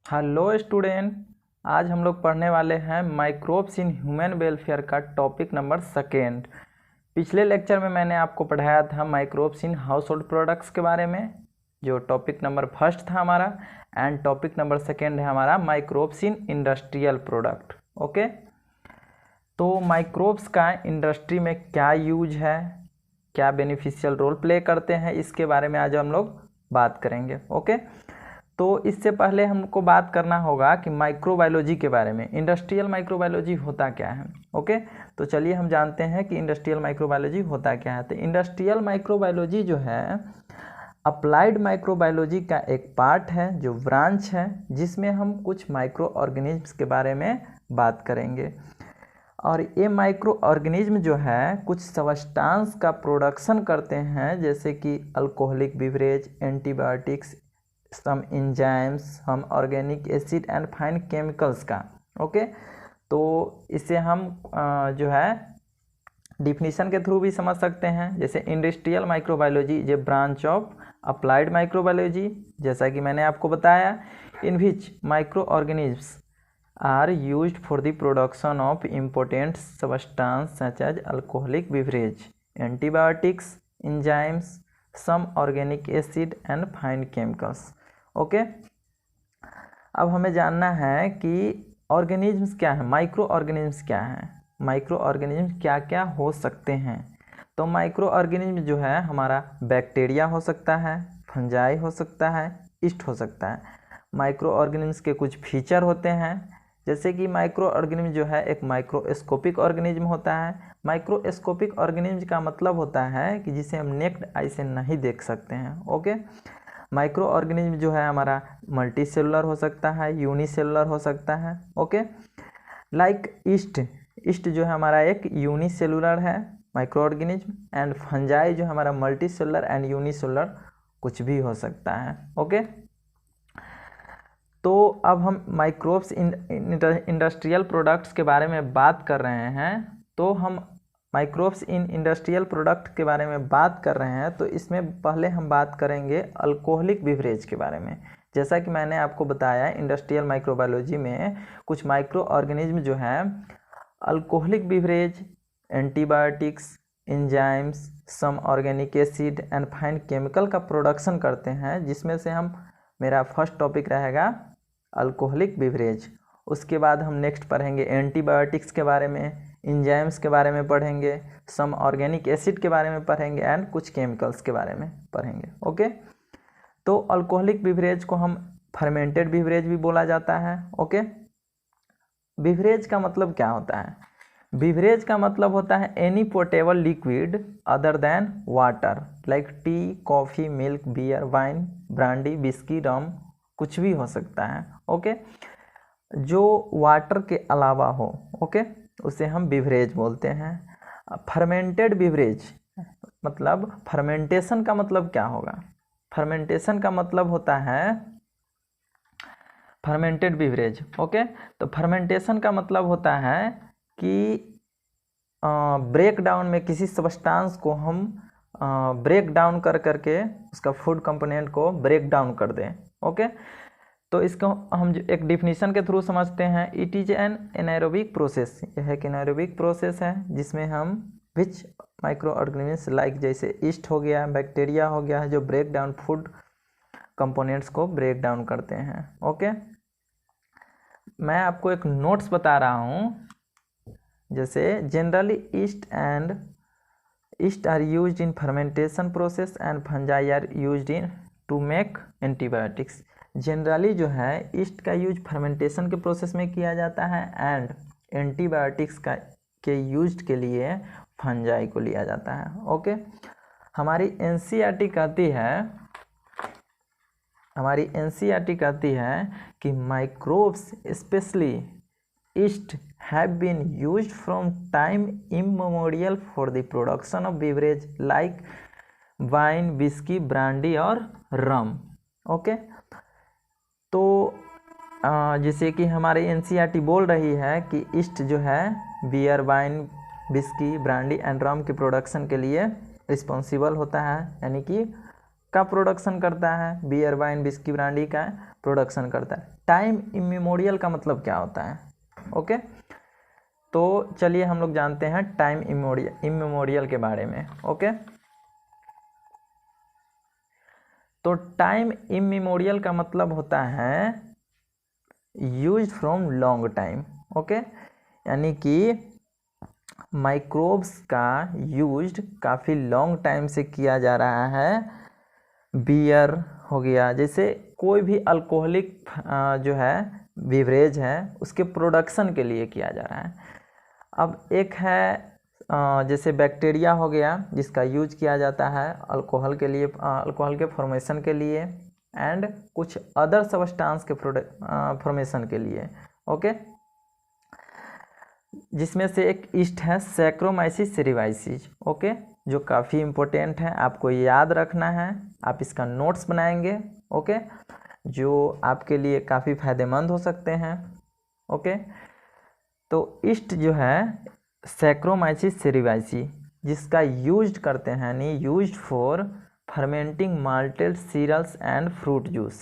Hello student. आज हम लोग पढ़ने वाले हैं माइक्रोब्स इन ह्यूमन वेलफेयर का टॉपिक नंबर सेकेंड। पिछले लेक्चर में मैंने आपको पढ़ाया था microbes in house hold products के बारे में, जो टॉपिक नंबर फर्स्ट था हमारा, एंड टॉपिक नंबर सेकेंड है हमारा microbes in industrial product. Okay, तो माइक्रोब्स का इंडस्ट्री में क्या यूज है, क्या बेनिफिशियल रोल प्ले करते हैं, इसके बारे में आज हम लोग बात करेंगे। ओके, तो इससे पहले हमको बात करना होगा कि माइक्रोबायोलॉजी के बारे में, इंडस्ट्रियल माइक्रोबायोलॉजी होता क्या है। ओके, तो चलिए हम जानते हैं कि इंडस्ट्रियल माइक्रोबायोलॉजी होता क्या है। तो इंडस्ट्रियल माइक्रोबायोलॉजी जो है अप्लाइड माइक्रोबायोलॉजी का एक पार्ट है, जो ब्रांच है, जिसमें हम कुछ माइक्रो ऑर्गेनिज्म्स के बारे में बात करेंगे। और ये माइक्रो ऑर्गेनिज्म जो है कुछ सब्सटेंस का प्रोडक्शन करते हैं, जैसे कि alcoholic beverage, antibiotics, some enzymes, हम organic acid and fine chemicals का। ओके, तो इसे हम जो है डिफिनीशन के थ्रू भी समझ सकते हैं, जैसे industrial microbiology is a branch of applied microbiology, जैसा कि मैंने आपको बताया, in which micro organisms are used for the production of important substance such as alcoholic beverage, antibiotics, enzymes, some organic acid and fine chemicals. Okay, अब हमें जानना है कि ऑर्गेनिज्म्स क्या है, माइक्रो ऑर्गेनिज्म्स क्या है, माइक्रो ऑर्गेनिज्म क्या क्या हो सकते हैं। तो माइक्रो ऑर्गेनिज्म जो है हमारा बैक्टीरिया हो सकता है, फंजाई हो सकता है, ईस्ट हो सकता है। माइक्रो ऑर्गेनिज्म्स के कुछ फीचर होते हैं, जैसे कि माइक्रो ऑर्गेनिज्म जो है एक माइक्रोस्कोपिक ऑर्गेनिज्म होता है। माइक्रोस्कोपिक ऑर्गेनिज्म का मतलब होता है कि जिसे हम नेक्ड आई से नहीं देख सकते हैं। ओके, माइक्रो ऑर्गेनिज्म जो है हमारा मल्टी सेलुलर हो सकता है, यूनिसेलुलर हो सकता है। ओके, लाइक ईस्ट जो है हमारा एक यूनिसेलुलर है माइक्रो ऑर्गेनिज्म, एंड फंजाई जो हमारा मल्टी सेलुलर एंड यूनिसेलुलर कुछ भी हो सकता है। ओके, तो अब हम माइक्रोब्स इंडस्ट्रियल प्रोडक्ट्स के बारे में बात कर रहे हैं। तो हम माइक्रोब्स इन इंडस्ट्रियल प्रोडक्ट के बारे में बात कर रहे हैं, तो इसमें पहले हम बात करेंगे अल्कोहलिक बिवरेज के बारे में। जैसा कि मैंने आपको बताया, इंडस्ट्रियल माइक्रोबायोलॉजी में कुछ माइक्रो ऑर्गेनिज्म जो है alcoholic beverage, antibiotics, enzymes, some organic acid and fine chemical का प्रोडक्शन करते हैं, जिसमें से हम मेरा फर्स्ट टॉपिक रहेगा अल्कोहलिक बिवरेज। उसके बाद हम नेक्स्ट पढ़ेंगे एंटीबायोटिक्स के बारे में, एंजाइम्स के बारे में पढ़ेंगे, सम ऑर्गेनिक एसिड के बारे में पढ़ेंगे, एंड कुछ केमिकल्स के बारे में पढ़ेंगे। ओके, तो अल्कोहलिक बिवरेज को हम फर्मेंटेड बिवरेज भी बोला जाता है। ओके, बिवरेज का मतलब क्या होता है? बिवरेज का मतलब होता है any portable liquid other than water, like tea, coffee, milk, beer, wine, brandy, whisky, rum, कुछ भी हो सकता है। ओके, जो वाटर के अलावा हो, ओके, उसे हम बिवरेज बोलते हैं। फर्मेंटेड बिवरेज मतलब, फर्मेंटेशन का मतलब क्या होगा? फर्मेंटेशन का मतलब होता है फर्मेंटेड बिवरेज। ओके, तो फर्मेंटेशन का मतलब होता है कि ब्रेक डाउन में किसी सब्सटेंस को हम ब्रेक डाउन कर करके उसका फूड कंपोनेंट को ब्रेक डाउन कर दें। ओके, तो इसको हम एक डिफिनीशन के थ्रू समझते हैं। It is an anaerobic process, यह एक एनारोबिक प्रोसेस है जिसमें हम विच माइक्रो ऑर्गेनिम्स लाइक जैसे ईस्ट हो गया, बैक्टीरिया हो गया, जो ब्रेक डाउन फूड कंपोनेंट्स को ब्रेक डाउन करते हैं। ओके, मैं आपको एक नोट्स बता रहा हूँ, जैसे generally yeast are used in fermentation process and fungi are used in to make antibiotics. Generally जो है ईस्ट का यूज फर्मेंटेशन के प्रोसेस में किया जाता है, एंड एंटीबायोटिक्स के यूज के लिए फंजाई को लिया जाता है। ओके, हमारी एनसीईआरटी कहती है कि microbes specially east have been used from time immemorial for the production of beverage like wine, whiskey, brandy और rum। ओके, तो जैसे कि हमारे एनसीईआरटी बोल रही है कि ईस्ट जो है beer, wine, whisky, brandy and rum के प्रोडक्शन के लिए रिस्पॉन्सिबल होता है, यानी कि का प्रोडक्शन करता है, बियर, वाइन, विस्की, ब्रांडी का प्रोडक्शन करता है। टाइम इमेमोरियल का मतलब क्या होता है? ओके, तो चलिए हम लोग जानते हैं टाइम इमेमोरियल के बारे में। ओके, तो टाइम इमेमोरियल का मतलब होता है use from long time. Okay, यानी कि माइक्रोब्स का यूज काफ़ी लॉन्ग टाइम से किया जा रहा है। बियर हो गया, जैसे कोई भी अल्कोहलिक जो है बिवरेज है उसके प्रोडक्शन के लिए किया जा रहा है। अब एक है जैसे बैक्टीरिया हो गया जिसका यूज किया जाता है अल्कोहल के लिए, अल्कोहल के फॉर्मेशन के लिए एंड कुछ अदर सब्सटेंस के फॉर्मेशन के लिए। ओके, जिसमें से एक ईस्ट है सैक्रोमाइसिस सेरेवाइसिस। ओके, जो काफ़ी इम्पोर्टेंट है, आपको याद रखना है, आप इसका नोट्स बनाएंगे। ओके, जो आपके लिए काफ़ी फायदेमंद हो सकते हैं। ओके, तो ईस्ट जो है सैक्रोमाइसिस सेरेवाइसिस जिसका यूज करते हैं यानी use for fermenting malted cereals and fruit juice.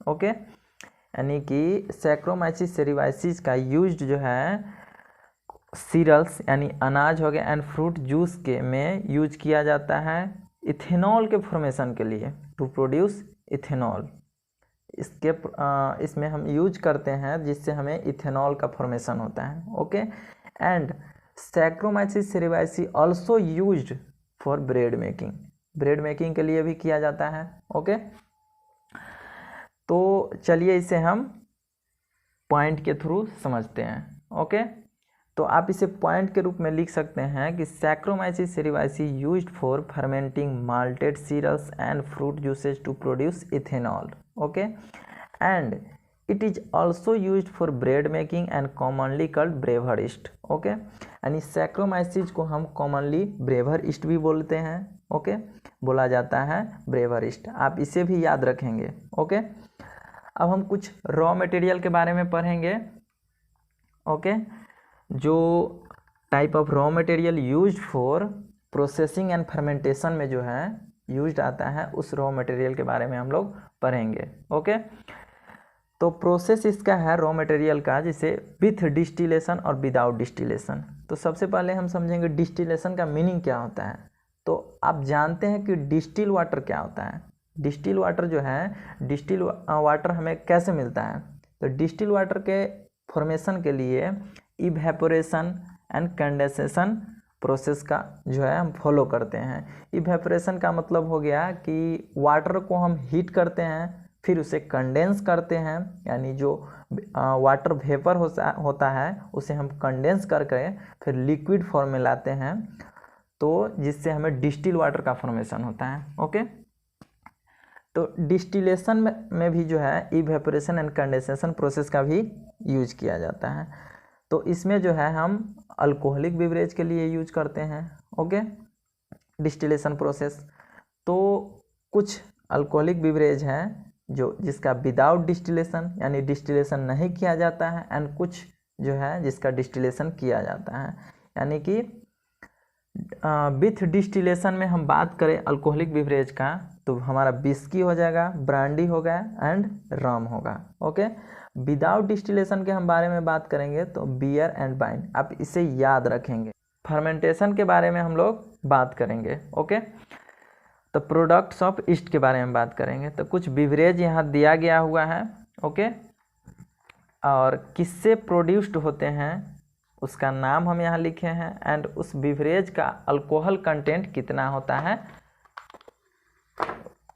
Okay, यानी कि सैक्रोमाइसिस सेरेवाइसिस का यूज जो है सीरियल्स यानी अनाज हो गया एंड फ्रूट जूस के में यूज किया जाता है इथेनॉल के फॉर्मेशन के लिए, टू प्रोड्यूस इथेनॉल। इसमें हम यूज करते हैं जिससे हमें इथेनॉल का फॉर्मेशन होता है। Okay, and Saccharomyces cerevisiae also used for bread making, bread making के लिए भी किया जाता है। ओके, तो चलिए इसे हम पॉइंट के थ्रू समझते हैं। ओके, तो आप इसे पॉइंट के रूप में लिख सकते हैं कि Saccharomyces cerevisiae used for fermenting malted cereals and fruit juices to produce ethanol. Okay, and it is also used for bread making and commonly called brewer yeast. Okay, यानी सैक्रोमाइसिस को हम कॉमनली ब्रेवर ईस्ट भी बोलते हैं। Okay, बोला जाता है brewer east, आप इसे भी याद रखेंगे। ओके, अब हम कुछ रॉ मटेरियल के बारे में पढ़ेंगे। ओके, जो type of raw material used for processing and fermentation में जो है यूज्ड आता है उस रॉ मटेरियल के बारे में हम लोग पढ़ेंगे। ओके, तो प्रोसेस इसका है रॉ मटेरियल का, जैसे विथ डिस्टिलेशन और विदाउट डिस्टिलेशन। तो सबसे पहले हम समझेंगे डिस्टिलेशन का मीनिंग क्या होता है। तो आप जानते हैं कि डिस्टिल वाटर क्या होता है। डिस्टिल वाटर जो है, डिस्टिल वाटर हमें कैसे मिलता है? तो डिस्टिल वाटर के फॉर्मेशन के लिए इवेपोरेशन एंड कंडेंसेशन प्रोसेस का जो है हम फॉलो करते हैं। इवेपोरेशन का मतलब हो गया कि वाटर को हम हीट करते हैं फिर उसे कंडेंस करते हैं, यानी जो वाटर वेपर होता है उसे हम कंडेंस करके फिर लिक्विड फॉर्म में लाते हैं, तो जिससे हमें डिस्टिल वाटर का फॉर्मेशन होता है। ओके, तो डिस्टिलेशन में भी जो है इवेपोरेशन एंड कंडेंसेशन प्रोसेस का भी यूज किया जाता है। तो इसमें जो है हम अल्कोहलिक बिवरेज के लिए यूज करते हैं। Okay, distillation process. तो कुछ अल्कोहलिक बिवरेज हैं जिसका विदाउट डिस्टिलेशन यानी डिस्टिलेशन नहीं किया जाता है, एंड कुछ जो है जिसका डिस्टिलेशन किया जाता है। यानी कि विथ डिस्टिलेशन में हम बात करें अल्कोहलिक बिवरेज का तो हमारा विस्की हो जाएगा, ब्रांडी होगा एंड रम होगा। ओके, विदाउट डिस्टिलेशन के हम बारे में बात करेंगे तो बियर एंड वाइन, आप इसे याद रखेंगे। फर्मेंटेशन के बारे में हम लोग बात करेंगे। ओके, तो प्रोडक्ट्स ऑफ ईस्ट के बारे में बात करेंगे। तो कुछ बिवरेज यहाँ दिया गया हुआ है। ओके, और किससे प्रोड्यूस्ड होते हैं उसका नाम हम यहाँ लिखे हैं, एंड उस बिवरेज का अल्कोहल कंटेंट कितना होता है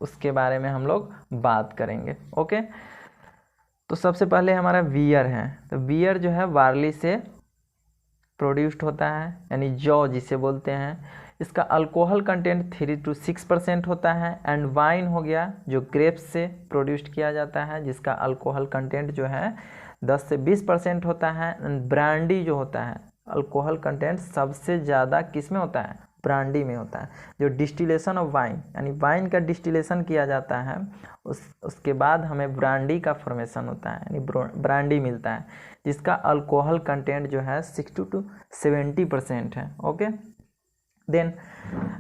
उसके बारे में हम लोग बात करेंगे। ओके, तो सबसे पहले हमारा बियर है। तो बियर जो है बार्ली से प्रोड्यूस्ड होता है, यानी जौ जिसे बोलते हैं। इसका अल्कोहल कंटेंट 3 to 6% होता है। एंड वाइन हो गया जो ग्रेप्स से प्रोड्यूस्ड किया जाता है, जिसका अल्कोहल कंटेंट जो है 10 से 20% होता है। एंड ब्रांडी जो होता है अल्कोहल कंटेंट सबसे ज़्यादा किस में होता है? ब्रांडी में होता है। जो डिस्टिलेशन ऑफ वाइन यानी वाइन का डिस्टिलेशन किया जाता है उसके बाद हमें ब्रांडी का फॉर्मेशन होता है, यानी ब्रांडी मिलता है, जिसका अल्कोहल कंटेंट जो है 60 to 70% है। ओके, देन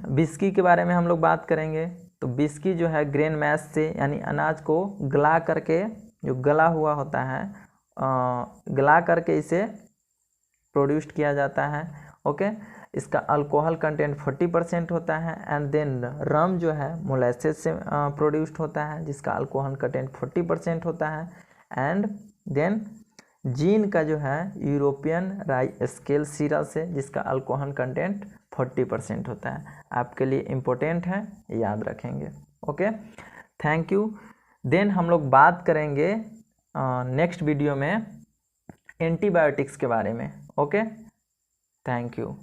विस्की के बारे में हम लोग बात करेंगे। तो विस्की जो है ग्रेन मैश से यानी अनाज को गला करके जो गला हुआ होता है, गला करके इसे प्रोड्यूस्ड किया जाता है। ओके, इसका अल्कोहल कंटेंट 40% होता है। एंड देन रम जो है मोलेसेस से प्रोड्यूस्ड होता है, जिसका अल्कोहल कंटेंट 40% होता है। एंड देन जीन का जो है यूरोपियन राई स्केल सीरा से, जिसका अल्कोहल कंटेंट 40% होता है। आपके लिए इम्पोर्टेंट है, याद रखेंगे। Okay, thank you. देन हम लोग बात करेंगे नेक्स्ट वीडियो में एंटीबायोटिक्स के बारे में। Okay, thank you.